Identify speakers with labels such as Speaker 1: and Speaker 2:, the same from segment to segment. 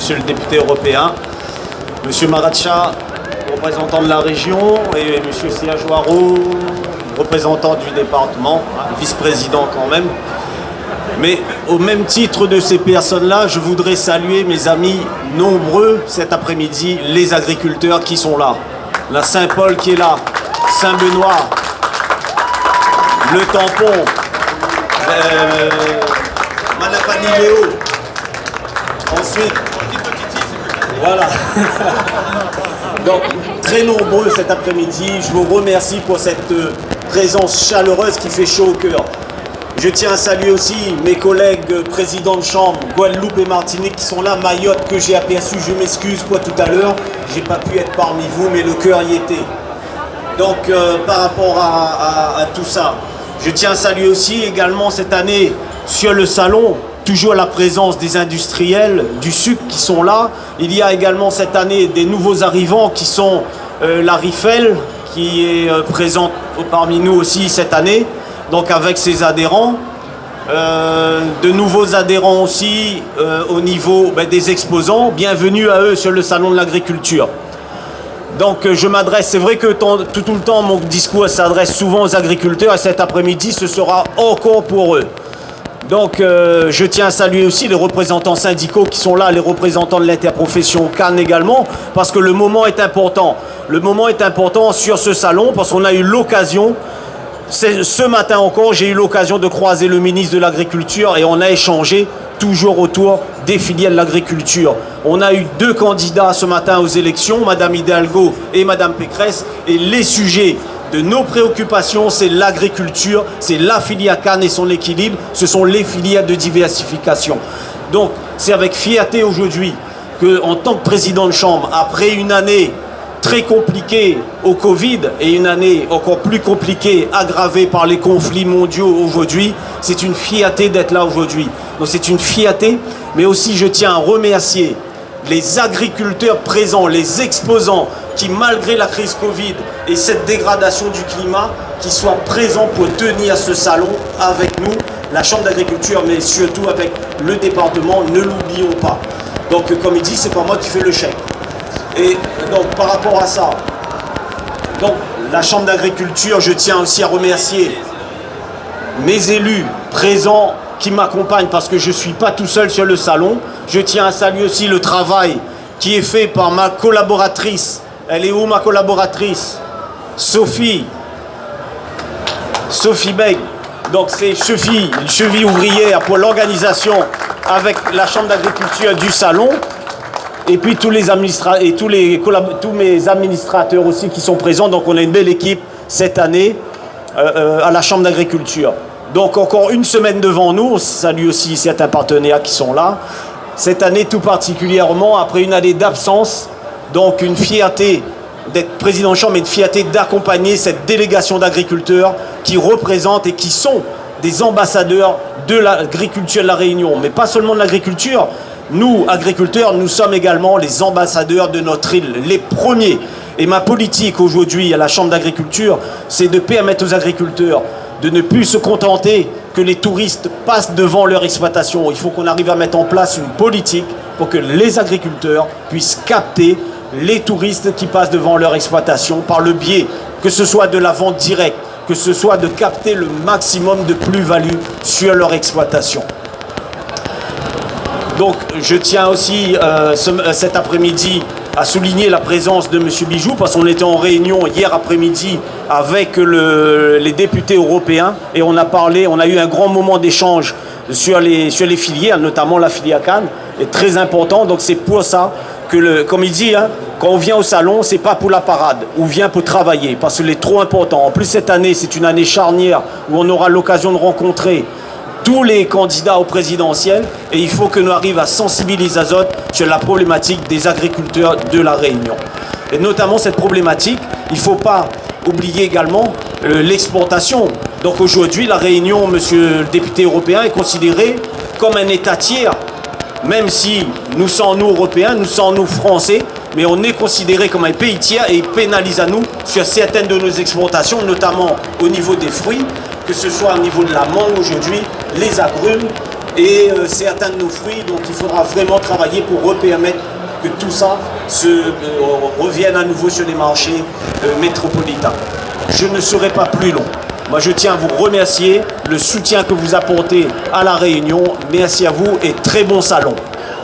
Speaker 1: monsieur le député européen, monsieur Maracha, représentant de la région, et monsieur Siajoaro, représentant du département, vice-président quand même. Mais au même titre de ces personnes-là, je voudrais saluer mes amis nombreux cet après-midi, les agriculteurs qui sont là. La Saint-Paul qui est là, Saint-Benoît, le Tampon, Manapani-Léo. Ensuite, voilà. Donc, très nombreux cet après-midi. Je vous remercie pour cette présence chaleureuse qui fait chaud au cœur. Je tiens à saluer aussi mes collègues présidents de chambre, Guadeloupe et Martinique qui sont là, Mayotte que j'ai aperçu, je m'excuse pour tout à l'heure, j'ai pas pu être parmi vous, mais le cœur y était. Donc par rapport à tout ça, je tiens à saluer aussi également cette année sur le salon, toujours la présence des industriels du sucre qui sont là. Il y a également cette année des nouveaux arrivants qui sont la Rifel qui est présente parmi nous aussi cette année. Donc avec ses adhérents, de nouveaux adhérents aussi au niveau des exposants. Bienvenue à eux sur le salon de l'agriculture. Donc je m'adresse, c'est vrai que tout le temps mon discours s'adresse souvent aux agriculteurs et cet après-midi ce sera encore pour eux. Donc je tiens à saluer aussi les représentants syndicaux qui sont là, les représentants de l'interprofession Cannes également, parce que le moment est important. Le moment est important sur ce salon parce qu'on a eu l'occasion. Ce matin encore, j'ai eu l'occasion de croiser le ministre de l'Agriculture et on a échangé toujours autour des filières de l'agriculture. On a eu 2 candidats ce matin aux élections, Madame Hidalgo et Madame Pécresse, et les sujets de nos préoccupations, c'est l'agriculture, c'est la filière Cannes et son équilibre, ce sont les filières de diversification. Donc, c'est avec fierté aujourd'hui qu'en tant que président de chambre, après une année très compliqué au Covid et une année encore plus compliquée, aggravée par les conflits mondiaux aujourd'hui, c'est une fierté d'être là aujourd'hui. Donc c'est une fierté, mais aussi je tiens à remercier les agriculteurs présents, les exposants qui malgré la crise Covid et cette dégradation du climat, qui soient présents pour tenir ce salon avec nous, la Chambre d'agriculture, mais surtout avec le département, ne l'oublions pas. Donc comme il dit, c'est pas moi qui fais le chèque. Et donc par rapport à ça, donc la Chambre d'agriculture, je tiens aussi à remercier mes élus présents qui m'accompagnent parce que je ne suis pas tout seul sur le salon. Je tiens à saluer aussi le travail qui est fait par ma collaboratrice. Elle est où ma collaboratrice? Sophie Beg. Donc c'est cheville ouvrière pour l'organisation avec la Chambre d'agriculture du salon. Et puis tous mes administrateurs aussi qui sont présents. Donc on a une belle équipe cette année à la Chambre d'agriculture. Donc encore une semaine devant nous. On salue aussi certains partenaires qui sont là. Cette année tout particulièrement, après une année d'absence, donc une fierté d'être président de chambre et une fierté d'accompagner cette délégation d'agriculteurs qui représentent et qui sont des ambassadeurs de l'agriculture de la Réunion. Mais pas seulement de l'agriculture. Nous, agriculteurs, nous sommes également les ambassadeurs de notre île, les premiers. Et ma politique aujourd'hui à la Chambre d'agriculture, c'est de permettre aux agriculteurs de ne plus se contenter que les touristes passent devant leur exploitation. Il faut qu'on arrive à mettre en place une politique pour que les agriculteurs puissent capter les touristes qui passent devant leur exploitation par le biais, que ce soit de la vente directe, que ce soit de capter le maximum de plus-value sur leur exploitation. Donc je tiens aussi cet après-midi à souligner la présence de M. Bijoux parce qu'on était en réunion hier après-midi avec les députés européens et on a eu un grand moment d'échange sur les filières, notamment la filière Cannes, est très important. Donc c'est pour ça que, comme il dit, quand on vient au salon, c'est pas pour la parade, on vient pour travailler parce que c'est trop important. En plus cette année, c'est une année charnière où on aura l'occasion de rencontrer tous les candidats au présidentiel et il faut que nous arrivions à sensibiliser les autres sur la problématique des agriculteurs de la Réunion. Et notamment cette problématique, il ne faut pas oublier également l'exportation. Donc aujourd'hui, la Réunion, monsieur le député européen, est considérée comme un État tiers. Même si nous sommes nous Européens, nous sommes nous Français, mais on est considéré comme un pays tiers et il pénalise à nous sur certaines de nos exportations, notamment au niveau des fruits, que ce soit au niveau de la mangue aujourd'hui, les agrumes Et c'est atteindre nos fruits, donc il faudra vraiment travailler pour permettre que tout ça revienne à nouveau sur les marchés métropolitains. Je ne serai pas plus long. Moi, je tiens à vous remercier, le soutien que vous apportez à La Réunion. Merci à vous et très bon salon.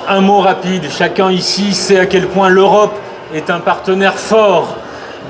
Speaker 2: Un mot rapide, chacun ici sait à quel point l'Europe est un partenaire fort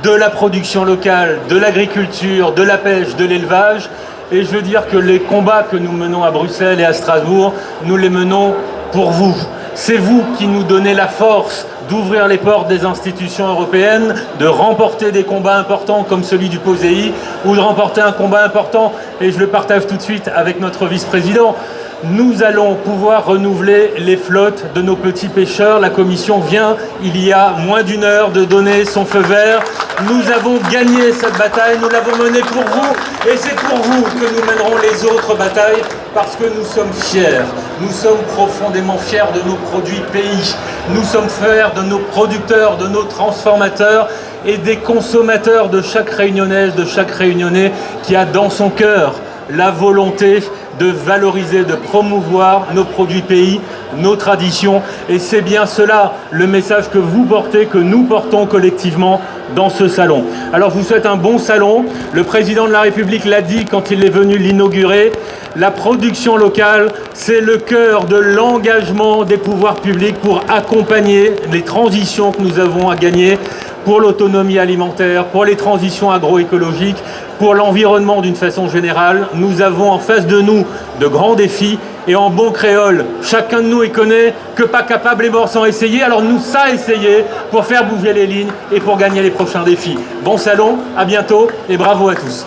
Speaker 2: de la production locale, de l'agriculture, de la pêche, de l'élevage. Et je veux dire que les combats que nous menons à Bruxelles et à Strasbourg, nous les menons pour vous. C'est vous qui nous donnez la force d'ouvrir les portes des institutions européennes, de remporter des combats importants comme celui du POSEI, ou de remporter un combat important, et je le partage tout de suite avec notre vice-président. Nous allons pouvoir renouveler les flottes de nos petits pêcheurs. La Commission vient, il y a moins d'une heure, de donner son feu vert. Nous avons gagné cette bataille, nous l'avons menée pour vous, et c'est pour vous que nous mènerons les autres batailles, parce que nous sommes fiers. Nous sommes profondément fiers de nos produits pays. Nous sommes fiers de nos producteurs, de nos transformateurs et des consommateurs, de chaque Réunionnaise, de chaque Réunionnais qui a dans son cœur la volonté de valoriser, de promouvoir nos produits pays, nos traditions. Et c'est bien cela, le message que vous portez, que nous portons collectivement dans ce salon. Alors je vous souhaite un bon salon. Le président de la République l'a dit quand il est venu l'inaugurer. La production locale, c'est le cœur de l'engagement des pouvoirs publics pour accompagner les transitions que nous avons à gagner pour l'autonomie alimentaire, pour les transitions agroécologiques, pour l'environnement d'une façon générale. Nous avons en face de nous de grands défis et en bon créole, chacun de nous y connaît que pas capable est mort sans essayer. Alors nous, ça essayer pour faire bouger les lignes et pour gagner les prochains défis. Bon salon, à bientôt et bravo à tous.